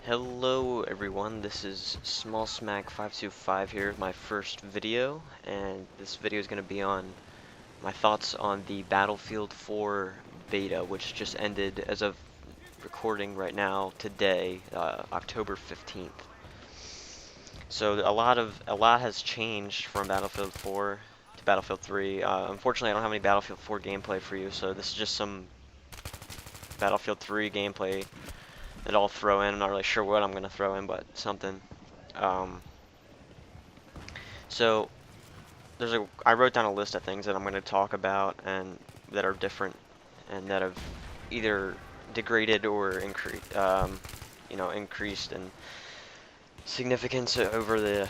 Hello everyone, this is SmallSmack525 here with my first video, and this video is going to be on my thoughts on the Battlefield 4 beta, which just ended as of recording right now today, October 15th. So a lot has changed from Battlefield 4 to Battlefield 3. Unfortunately, I don't have any Battlefield 4 gameplay for you, so this is just some Battlefield 3 gameplay that I'll throw in. I'm not really sure what I'm going to throw in, but something. Um, so I wrote down a list of things that I'm going to talk about and that are different and that have either degraded or increased in significance over the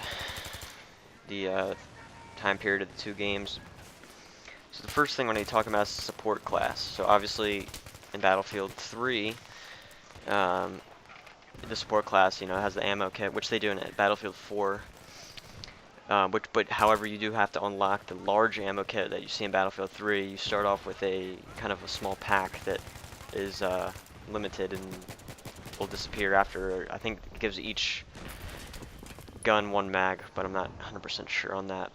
time period of the two games. So the first thing when I talk about is the support class. So obviously in Battlefield 3, um, the support class, has the ammo kit, which they do in Battlefield 4. But however, you do have to unlock the large ammo kit that you see in Battlefield 3. You start off with a kind of a small pack that is limited and will disappear after. I think it gives each gun one mag, but I'm not 100% sure on that.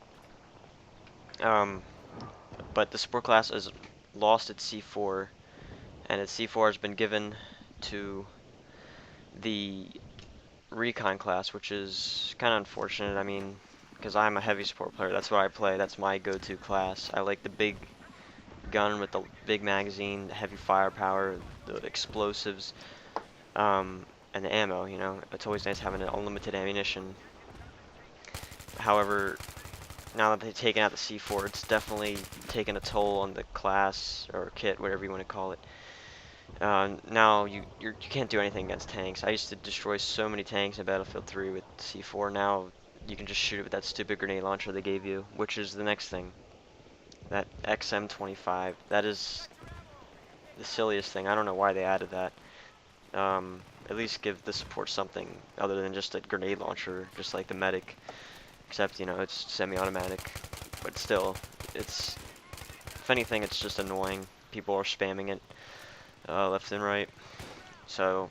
But the support class has lost its C4, and its C4 has been given to the recon class, which is kind of unfortunate. I mean, because I'm a heavy support player, that's what I play. That's my go-to class. I like the big gun with the big magazine, the heavy firepower, the explosives, and the ammo. It's always nice having an unlimited ammunition. However, now that they've taken out the C4, it's definitely taken a toll on the class or kit, whatever you want to call it. Now you can't do anything against tanks. I used to destroy so many tanks in Battlefield 3 with C4. Now you can just shoot it with that stupid grenade launcher they gave you, which is the next thing. That XM25. That is the silliest thing. I don't know why they added that. At least give the support something other than just a grenade launcher, just like the medic. Except, it's semi-automatic. But still, if anything, it's just annoying. People are spamming it left and right. So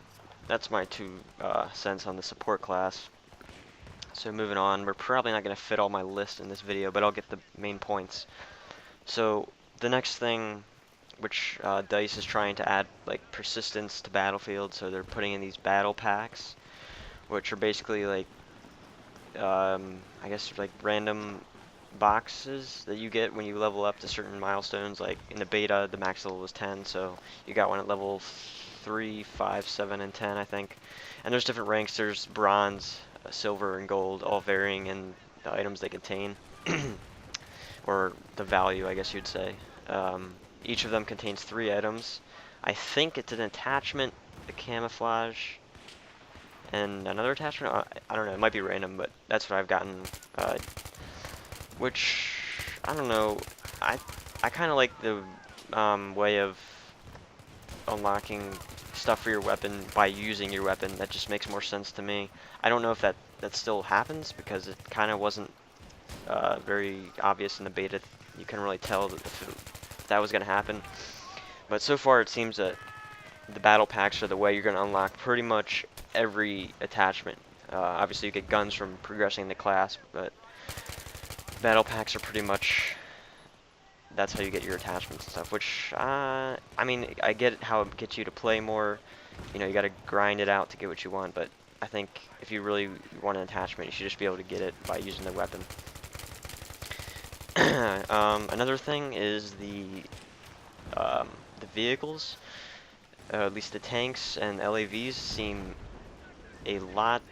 that's my 2 cents on the support class. So moving on, we're probably not going to fit all my list in this video, but I'll get the main points. So the next thing, which DICE is trying to add like persistence to Battlefield, so they're putting in these battle packs, which are basically like, I guess like random boxes that you get when you level up to certain milestones. Like in the beta, the max level was 10, so you got one at level 3, 5, 7, and 10, I think. And there's different ranks. There's bronze, silver, and gold, all varying in the items they contain, or the value, I guess you'd say. Each of them contains 3 items. I think it's an attachment, a camouflage, and another attachment. I don't know. It might be random, but that's what I've gotten. Which I don't know. I kind of like the way of unlocking stuff for your weapon by using your weapon. That just makes more sense to me. I don't know if that still happens because it kind of wasn't very obvious in the beta. You couldn't really tell that if that was going to happen. But so far it seems that the battle packs are the way you're going to unlock pretty much every attachment. Obviously you get guns from progressing the class, but battle packs are pretty much, that's how you get your attachments and stuff, which, I mean, I get how it gets you to play more. You gotta grind it out to get what you want, but I think if you really want an attachment, you should just be able to get it by using the weapon. Another thing is the vehicles. At least the tanks and LAVs seem a lot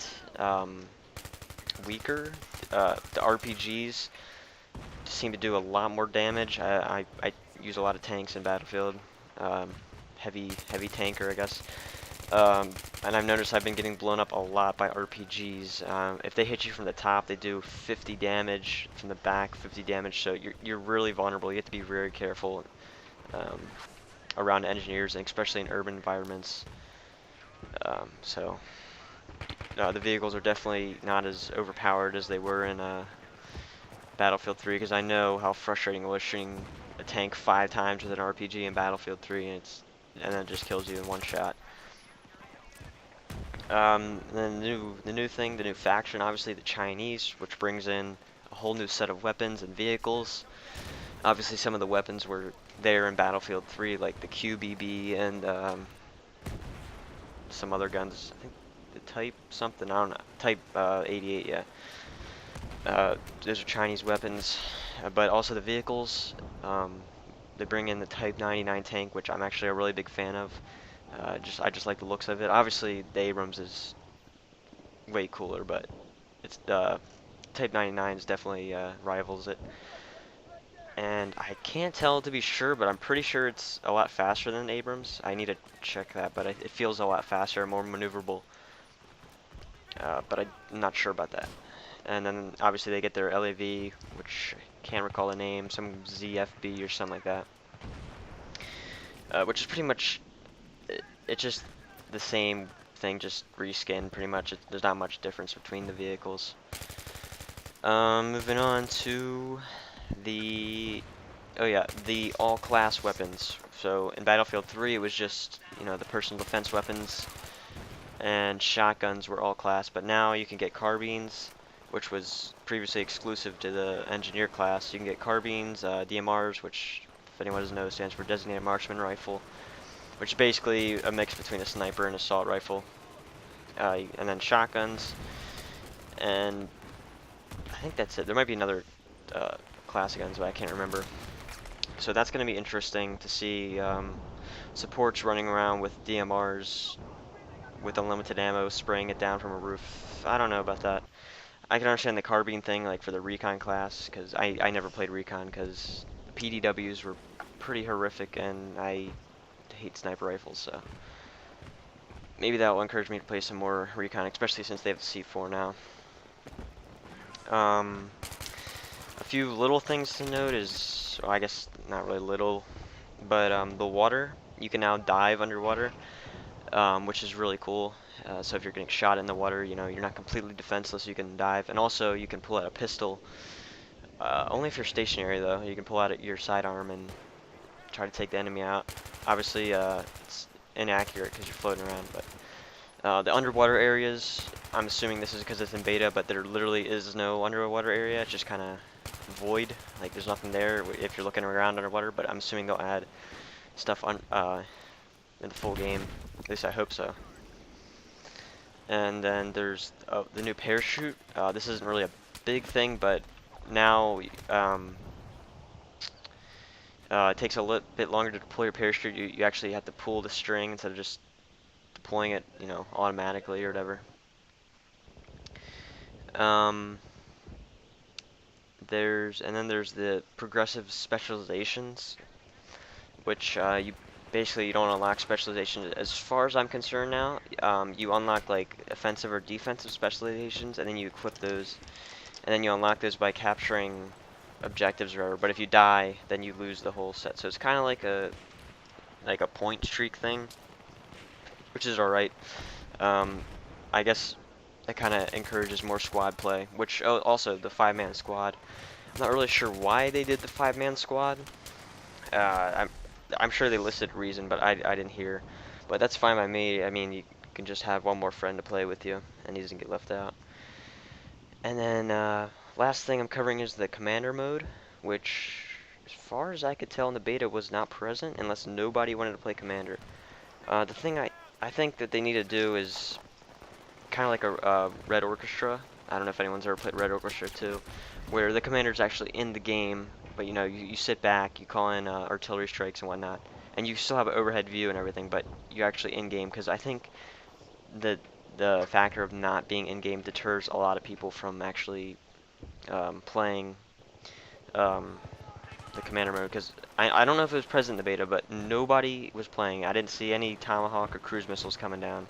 weaker. The RPGs seem to do a lot more damage. I use a lot of tanks in Battlefield. Heavy tanker, I guess. And I've noticed I've been getting blown up a lot by RPGs. If they hit you from the top, they do 50 damage. From the back, 50 damage. So you're really vulnerable. You have to be very careful around engineers, and especially in urban environments. The vehicles are definitely not as overpowered as they were in Battlefield 3, because I know how frustrating it was shooting a tank 5 times with an RPG in Battlefield 3, and then it just kills you in one shot. Then the new thing, the new faction, obviously the Chinese, which brings in a whole new set of weapons and vehicles. Obviously, some of the weapons were there in Battlefield 3, like the QBB and some other guns. I think the Type something, I don't know. Type 88, yeah. Those are Chinese weapons, but also the vehicles. They bring in the Type 99 tank, which I'm actually a really big fan of. I just like the looks of it. Obviously, the Abrams is way cooler, but it's Type 99 is definitely rivals it. And I can't tell to be sure, but I'm pretty sure it's a lot faster than Abrams. I need to check that, but it feels a lot faster and more maneuverable. But I'm not sure about that. And then obviously they get their LAV, which I can't recall the name, some ZFB or something like that. Which is pretty much, it's just the same thing, just reskin pretty much. There's not much difference between the vehicles. Moving on to the, oh yeah, the all-class weapons. So in Battlefield 3 it was just, you know, the personal defense weapons and shotguns were all class, but now you can get carbines, which was previously exclusive to the engineer class. You can get carbines, DMRs, which, if anyone doesn't know, stands for Designated Marksman Rifle, which is basically a mix between a sniper and assault rifle. And then shotguns, and I think that's it. There might be another class of guns, but I can't remember. So that's going to be interesting to see supports running around with DMRs with unlimited ammo, spraying it down from a roof. I don't know about that. I can understand the carbine thing, like for the recon class, because I never played recon because the PDWs were pretty horrific, and I hate sniper rifles, so maybe that will encourage me to play some more recon, especially since they have the C4 now. A few little things to note is, well, I guess not really little, but the water. You can now dive underwater, which is really cool. So if you're getting shot in the water, you know, you're not completely defenseless, you can dive. And also, you can pull out a pistol. Only if you're stationary, though. You can pull out your sidearm and try to take the enemy out. Obviously, it's inaccurate because you're floating around, but the underwater areas, I'm assuming this is because it's in beta, but there literally is no underwater area. It's just kind of void. Like, there's nothing there if you're looking around underwater, but I'm assuming they'll add stuff in the full game. At least I hope so. And then there's the new parachute. This isn't really a big thing, but now it takes a little bit longer to deploy your parachute. You actually have to pull the string instead of just deploying it, you know, automatically or whatever. There's the progressive specializations, which you don't unlock specializations. As far as I'm concerned now, you unlock like offensive or defensive specializations, and then you equip those, and then you unlock those by capturing objectives or whatever. But if you die, then you lose the whole set. So it's kind of like a point streak thing, which is alright. I guess it kind of encourages more squad play, which also the 5-man squad. I'm not really sure why they did the 5-man squad. I'm sure they listed a reason, but I didn't hear. But that's fine by me. I mean, you can just have one more friend to play with you, and he doesn't get left out. And then last thing I'm covering is the commander mode, which, as far as I could tell in the beta, was not present unless nobody wanted to play commander. The thing I think that they need to do is kind of like a Red Orchestra. I don't know if anyone's ever played Red Orchestra 2, where the commander's actually in the game, but you know, you sit back, you call in artillery strikes and whatnot, and you still have an overhead view and everything, but you're actually in game, because I think the factor of not being in game deters a lot of people from actually playing the commander mode, because I don't know if it was present in the beta, but nobody was playing. I didn't see any Tomahawk or cruise missiles coming down,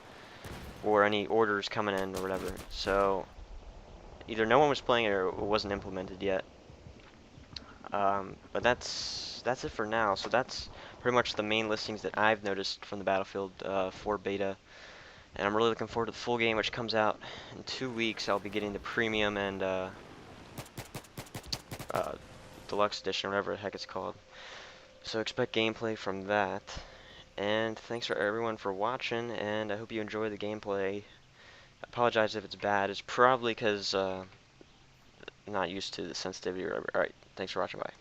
or any orders coming in or whatever. So either no one was playing it or it wasn't implemented yet. But that's it for now. So that's pretty much the main listings that I've noticed from the Battlefield 4 beta. And I'm really looking forward to the full game, which comes out in 2 weeks. I'll be getting the premium and deluxe edition, or whatever the heck it's called. So expect gameplay from that. And thanks for everyone for watching, and I hope you enjoy the gameplay apologize if it's bad. It's probably because not used to the sensitivity or whatever. Alright, thanks for watching, bye.